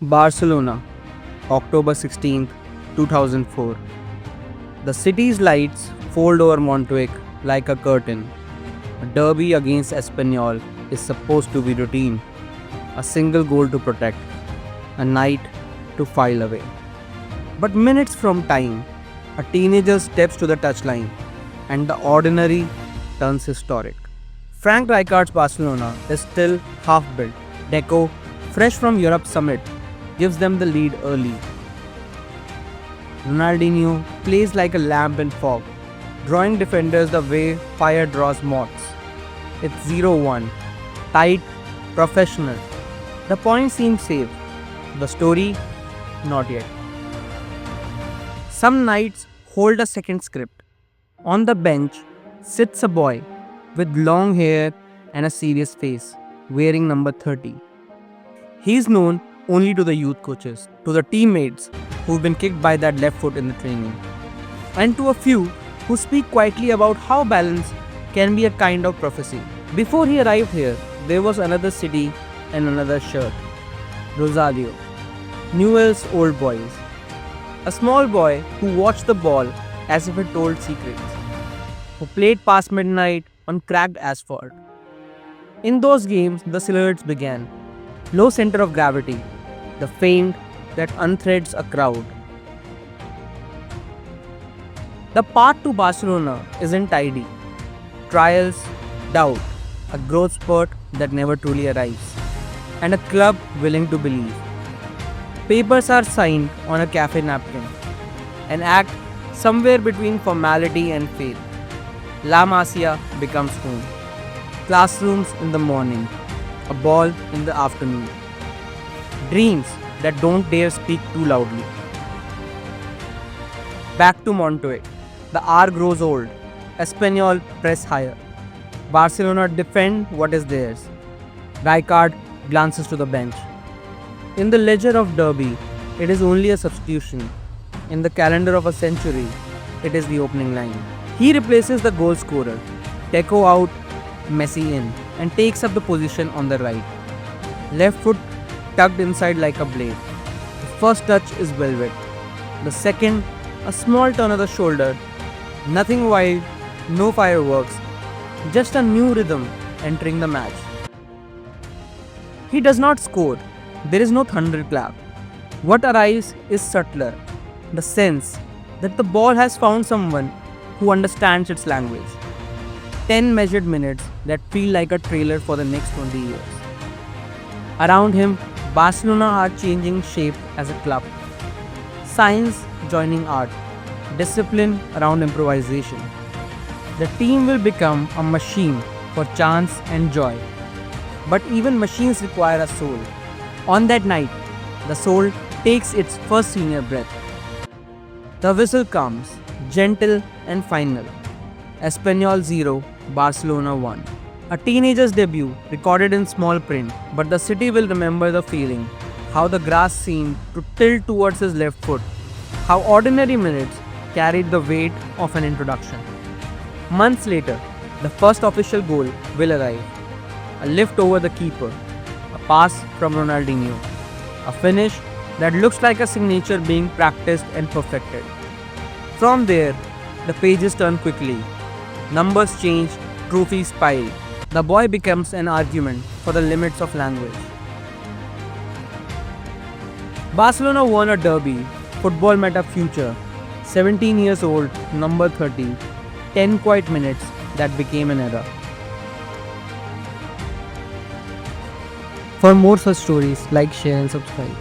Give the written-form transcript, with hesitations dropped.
Barcelona, October 16th, 2004. The city's lights fold over Montjuic like a curtain. A derby against Espanyol is supposed to be routine. A single goal to protect. A night to file away. But minutes from time, a teenager steps to the touchline and the ordinary turns historic. Frank Rijkaard's Barcelona is still half-built. Deco, fresh from Europe's summit, gives them the lead early. Ronaldinho plays like a lamp in fog, drawing defenders the way fire draws moths. It's 0-1, tight, professional. The point seems safe. The story, not yet. Some nights hold a second script. On the bench sits a boy with long hair and a serious face, wearing number 30. He's known only to the youth coaches, to the teammates who've been kicked by that left foot in the training, and to a few who speak quietly about how balance can be a kind of prophecy. Before he arrived here, there was another city and another shirt. Rosario, Newell's old boys. A small boy who watched the ball as if it told secrets, who played past midnight on cracked asphalt. In those games, the silhouettes began. Low center of gravity, the feint that unthreads a crowd. The path to Barcelona isn't tidy. Trials, doubt, a growth spurt that never truly arrives, and a club willing to believe. Papers are signed on a cafe napkin, an act somewhere between formality and faith. La Masia becomes home. Classrooms in the morning, a ball in the afternoon. Dreams that don't dare speak too loudly. Back to Montjuic. The hour grows old. Espanyol press higher. Barcelona defend what is theirs. Rijkaard glances to the bench. In the ledger of derby, it is only a substitution. In the calendar of a century, it is the opening line. He replaces the goal scorer. Deco out, Messi in, and takes up the position on the right. Left foot tucked inside like a blade. The first touch is velvet. The second, a small turn of the shoulder. Nothing wild, no fireworks, just a new rhythm entering the match. He does not score. There is no thunderclap. What arrives is subtler. The sense that the ball has found someone who understands its language. 10 measured minutes that feel like a trailer for the next 20 years. Around him, Barcelona are changing shape as a club. Science joining art. Discipline around improvisation. The team will become a machine for chance and joy. But even machines require a soul. On that night, the soul takes its first senior breath. The whistle comes, gentle and final. Espanyol 0, Barcelona 1. A teenager's debut, recorded in small print, but the city will remember the feeling, how the grass seemed to tilt towards his left foot, how ordinary minutes carried the weight of an introduction. Months later, the first official goal will arrive. A lift over the keeper, a pass from Ronaldinho, a finish that looks like a signature being practiced and perfected. From there, the pages turn quickly. Numbers change, trophies pile. The boy becomes an argument for the limits of language. Barcelona won a derby. Football met a future. 17 years old, number 30. 10 quiet minutes that became an era. For more such stories, like, share and subscribe.